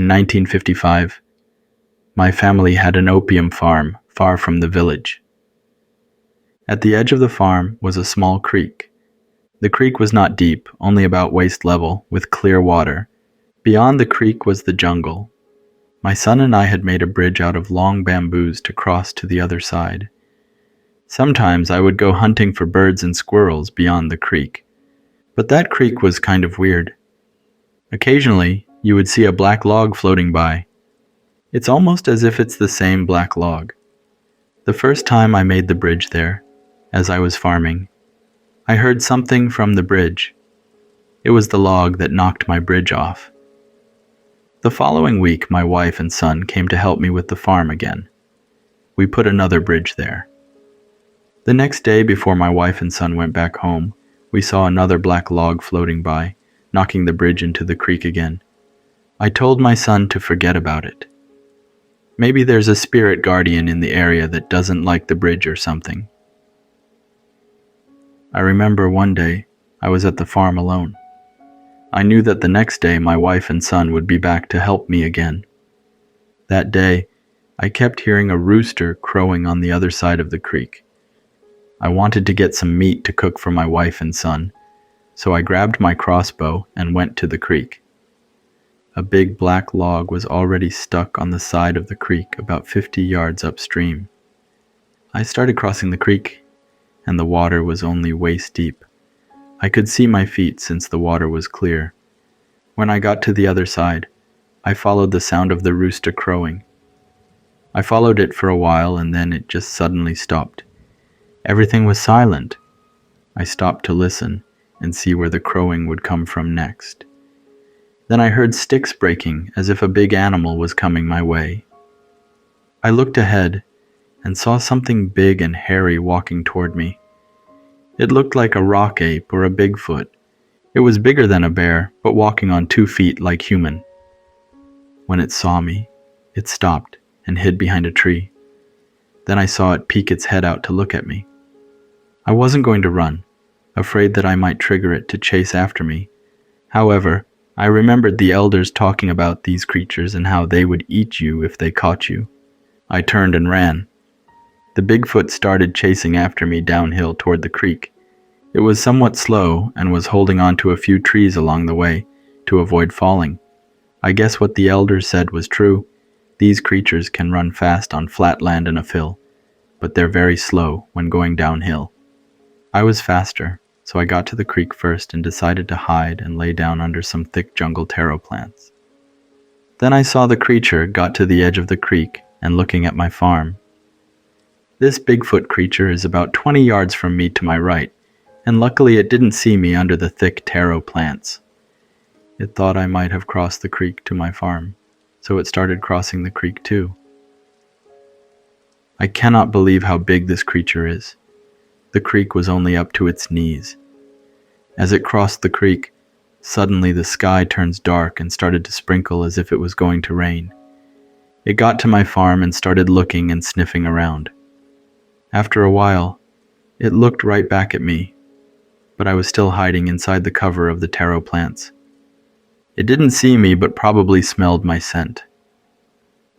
In 1955, my family had an opium farm far from the village. At the edge of the farm was a small creek. The creek was not deep, only about waist level, with clear water. Beyond the creek was the jungle. My son and I had made a bridge out of long bamboos to cross to the other side. Sometimes I would go hunting for birds and squirrels beyond the creek. But that creek was kind of weird. Occasionally, you would see a black log floating by. It's almost as if it's the same black log. The first time I made the bridge there, as I was farming, I heard something from the bridge. It was the log that knocked my bridge off. The following week, my wife and son came to help me with the farm again. We put another bridge there. The next day, before my wife and son went back home, we saw another black log floating by, knocking the bridge into the creek again. I told my son to forget about it. Maybe there's a spirit guardian in the area that doesn't like the bridge or something. I remember one day I was at the farm alone. I knew that the next day my wife and son would be back to help me again. That day, I kept hearing a rooster crowing on the other side of the creek. I wanted to get some meat to cook for my wife and son, so I grabbed my crossbow and went to the creek. A big black log was already stuck on the side of the creek about 50 yards upstream. I started crossing the creek, and the water was only waist deep. I could see my feet since the water was clear. When I got to the other side, I followed the sound of the rooster crowing. I followed it for a while and then it just suddenly stopped. Everything was silent. I stopped to listen and see where the crowing would come from next. Then I heard sticks breaking as if a big animal was coming my way. I looked ahead and saw something big and hairy walking toward me. It looked like a rock ape or a Bigfoot. It was bigger than a bear, but walking on 2 feet like human. When it saw me, it stopped and hid behind a tree. Then I saw it peek its head out to look at me. I wasn't going to run, afraid that I might trigger it to chase after me. However, I remembered the elders talking about these creatures and how they would eat you if they caught you. I turned and ran. The Bigfoot started chasing after me downhill toward the creek. It was somewhat slow and was holding on to a few trees along the way to avoid falling. I guess what the elders said was true. These creatures can run fast on flat land and a fill, but they're very slow when going downhill. I was faster, so I got to the creek first and decided to hide and lay down under some thick jungle taro plants. Then I saw the creature got to the edge of the creek and looking at my farm. This Bigfoot creature is about 20 yards from me to my right, and luckily it didn't see me under the thick taro plants. It thought I might have crossed the creek to my farm, so it started crossing the creek too. I cannot believe how big this creature is. The creek was only up to its knees. As it crossed the creek, suddenly the sky turns dark and started to sprinkle as if it was going to rain. It got to my farm and started looking and sniffing around. After a while, it looked right back at me, but I was still hiding inside the cover of the taro plants. It didn't see me but probably smelled my scent.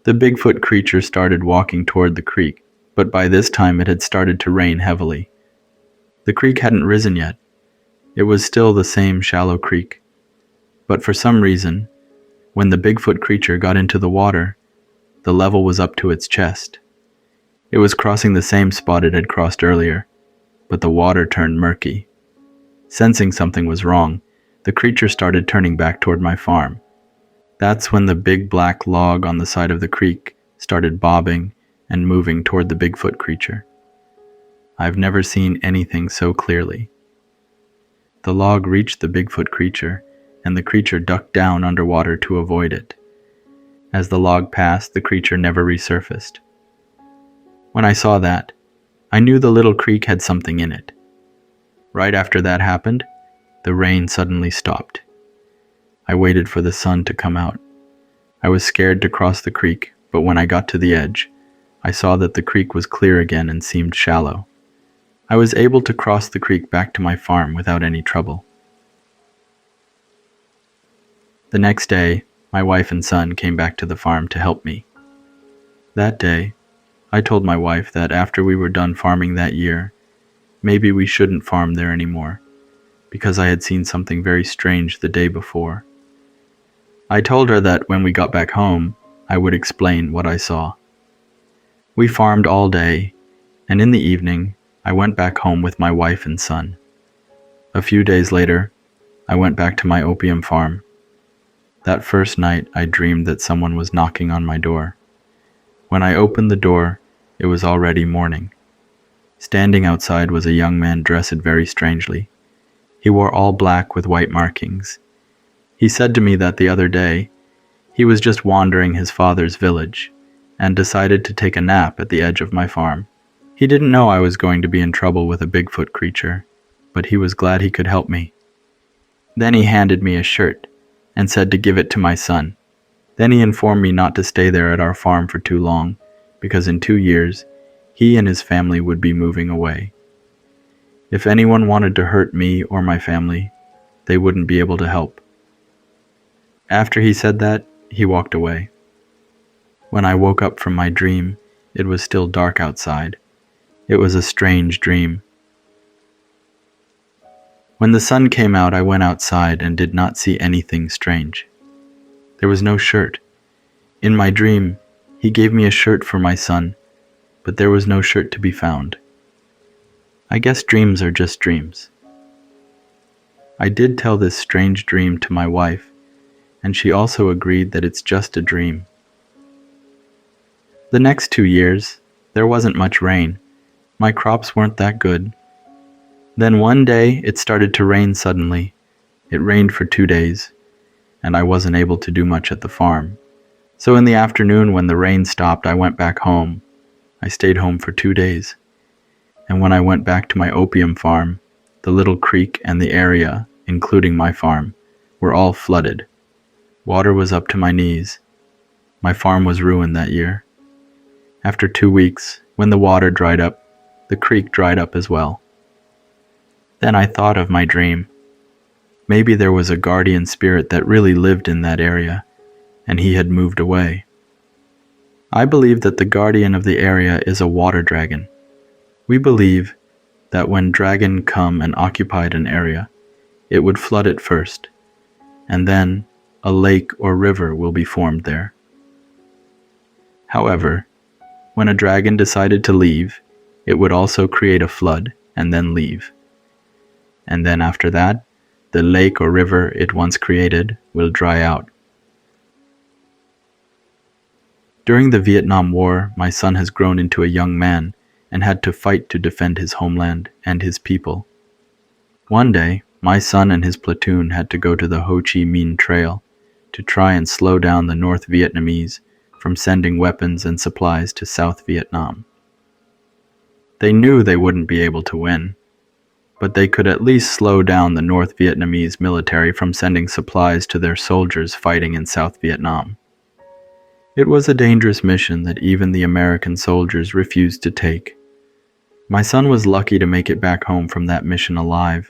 The Bigfoot creature started walking toward the creek, but by this time it had started to rain heavily. The creek hadn't risen yet. It was still the same shallow creek. But for some reason, when the Bigfoot creature got into the water, the level was up to its chest. It was crossing the same spot it had crossed earlier, but the water turned murky. Sensing something was wrong, the creature started turning back toward my farm. That's when the big black log on the side of the creek started bobbing and moving toward the Bigfoot creature. I've never seen anything so clearly. The log reached the Bigfoot creature, and the creature ducked down underwater to avoid it. As the log passed, the creature never resurfaced. When I saw that, I knew the little creek had something in it. Right after that happened, the rain suddenly stopped. I waited for the sun to come out. I was scared to cross the creek, but when I got to the edge, I saw that the creek was clear again and seemed shallow. I was able to cross the creek back to my farm without any trouble. The next day, my wife and son came back to the farm to help me. That day, I told my wife that after we were done farming that year, maybe we shouldn't farm there anymore, because I had seen something very strange the day before. I told her that when we got back home, I would explain what I saw. We farmed all day, and in the evening, I went back home with my wife and son. A few days later, I went back to my opium farm. That first night, I dreamed that someone was knocking on my door. When I opened the door, it was already morning. Standing outside was a young man dressed very strangely. He wore all black with white markings. He said to me that the other day, he was just wandering his father's village and decided to take a nap at the edge of my farm. He didn't know I was going to be in trouble with a Bigfoot creature, but he was glad he could help me. Then he handed me a shirt and said to give it to my son. Then he informed me not to stay there at our farm for too long, because in 2 years, he and his family would be moving away. If anyone wanted to hurt me or my family, they wouldn't be able to help. After he said that, he walked away. When I woke up from my dream, it was still dark outside. It was a strange dream. When the sun came out, I went outside and did not see anything strange. There was no shirt. In my dream, he gave me a shirt for my son, but there was no shirt to be found. I guess dreams are just dreams. I did tell this strange dream to my wife, and she also agreed that it's just a dream. The next 2 years, there wasn't much rain. My crops weren't that good. Then one day, it started to rain suddenly. It rained for 2 days, and I wasn't able to do much at the farm. So in the afternoon, when the rain stopped, I went back home. I stayed home for 2 days. And when I went back to my opium farm, the little creek and the area, including my farm, were all flooded. Water was up to my knees. My farm was ruined that year. After 2 weeks, when the water dried up, the creek dried up as well. Then I thought of my dream. Maybe there was a guardian spirit that really lived in that area, and he had moved away. I believe that the guardian of the area is a water dragon. We believe that when dragon come and occupied an area, it would flood it first, and then a lake or river will be formed there. However, when a dragon decided to leave, it would also create a flood and then leave. And then after that, the lake or river it once created will dry out. During the Vietnam War, my son has grown into a young man and had to fight to defend his homeland and his people. One day, my son and his platoon had to go to the Ho Chi Minh Trail to try and slow down the North Vietnamese from sending weapons and supplies to South Vietnam. They knew they wouldn't be able to win, but they could at least slow down the North Vietnamese military from sending supplies to their soldiers fighting in South Vietnam. It was a dangerous mission that even the American soldiers refused to take. My son was lucky to make it back home from that mission alive.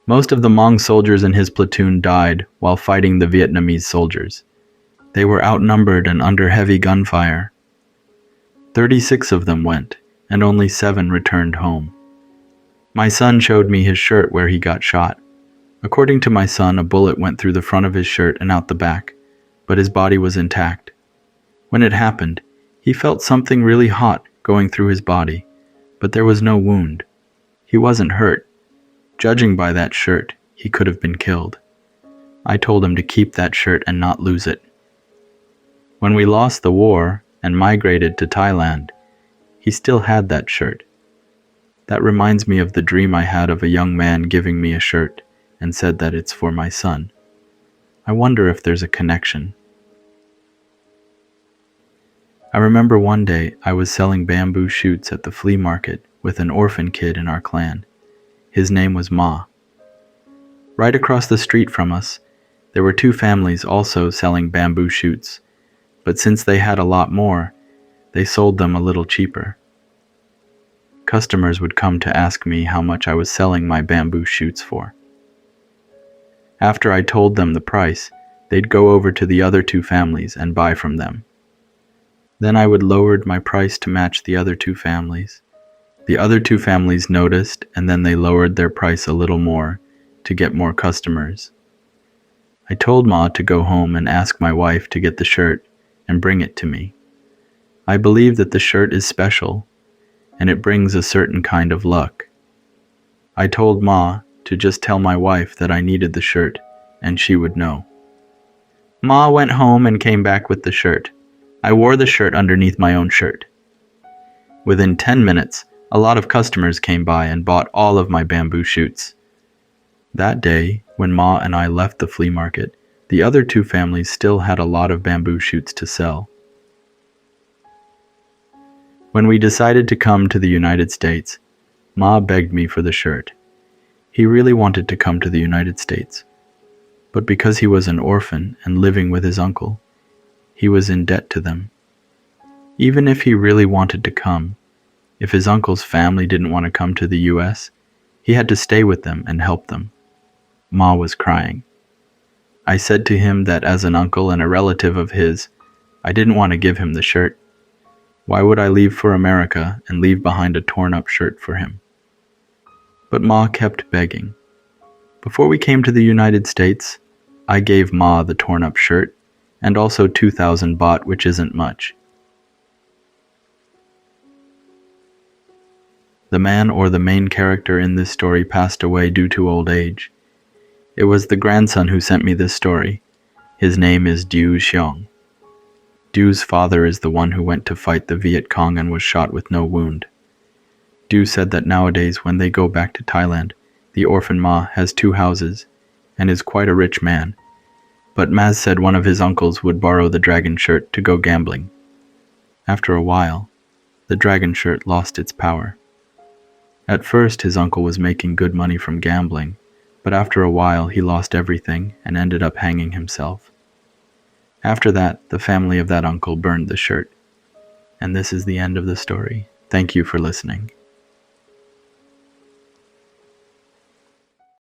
Most of the Hmong soldiers in his platoon died while fighting the Vietnamese soldiers. They were outnumbered and under heavy gunfire. 36 of them went, and only 7 returned home. My son showed me his shirt where he got shot. According to my son, a bullet went through the front of his shirt and out the back, but his body was intact. When it happened, he felt something really hot going through his body, but there was no wound. He wasn't hurt. Judging by that shirt, he could have been killed. I told him to keep that shirt and not lose it. When we lost the war and migrated to Thailand, he still had that shirt. That reminds me of the dream I had of a young man giving me a shirt and said that it's for my son. I wonder if there's a connection. I remember one day I was selling bamboo shoots at the flea market with an orphan kid in our clan. His name was Ma. Right across the street from us, there were 2 families also selling bamboo shoots, but since they had a lot more, they sold them a little cheaper. Customers would come to ask me how much I was selling my bamboo shoots for. After I told them the price, they'd go over to the other two families and buy from them. Then I would lower my price to match the other two families. The other two families noticed, and then they lowered their price a little more to get more customers. I told Ma to go home and ask my wife to get the shirt and bring it to me. I believe that the shirt is special, and it brings a certain kind of luck. I told Ma to just tell my wife that I needed the shirt, and she would know. Ma went home and came back with the shirt. I wore the shirt underneath my own shirt. Within 10 minutes, a lot of customers came by and bought all of my bamboo shoots. That day, when Ma and I left the flea market, the other two families still had a lot of bamboo shoots to sell. When we decided to come to the United States, Ma begged me for the shirt. He really wanted to come to the United States, but because he was an orphan and living with his uncle, he was in debt to them. Even if he really wanted to come, if his uncle's family didn't want to come to the US, he had to stay with them and help them. Ma was crying. I said to him that as an uncle and a relative of his, I didn't want to give him the shirt. Why would I leave for America and leave behind a torn-up shirt for him? But Ma kept begging. Before we came to the United States, I gave Ma the torn-up shirt and also 2,000 baht, which isn't much. The man or the main character in this story passed away due to old age. It was the grandson who sent me this story. His name is Du Xiong. Du's father is the one who went to fight the Viet Cong and was shot with no wound. Du said that nowadays when they go back to Thailand, the orphan Ma has 2 houses and is quite a rich man. But Maz said one of his uncles would borrow the dragon shirt to go gambling. After a while, the dragon shirt lost its power. At first, his uncle was making good money from gambling, but after a while he lost everything and ended up hanging himself. After that, the family of that uncle burned the shirt. And this is the end of the story. Thank you for listening.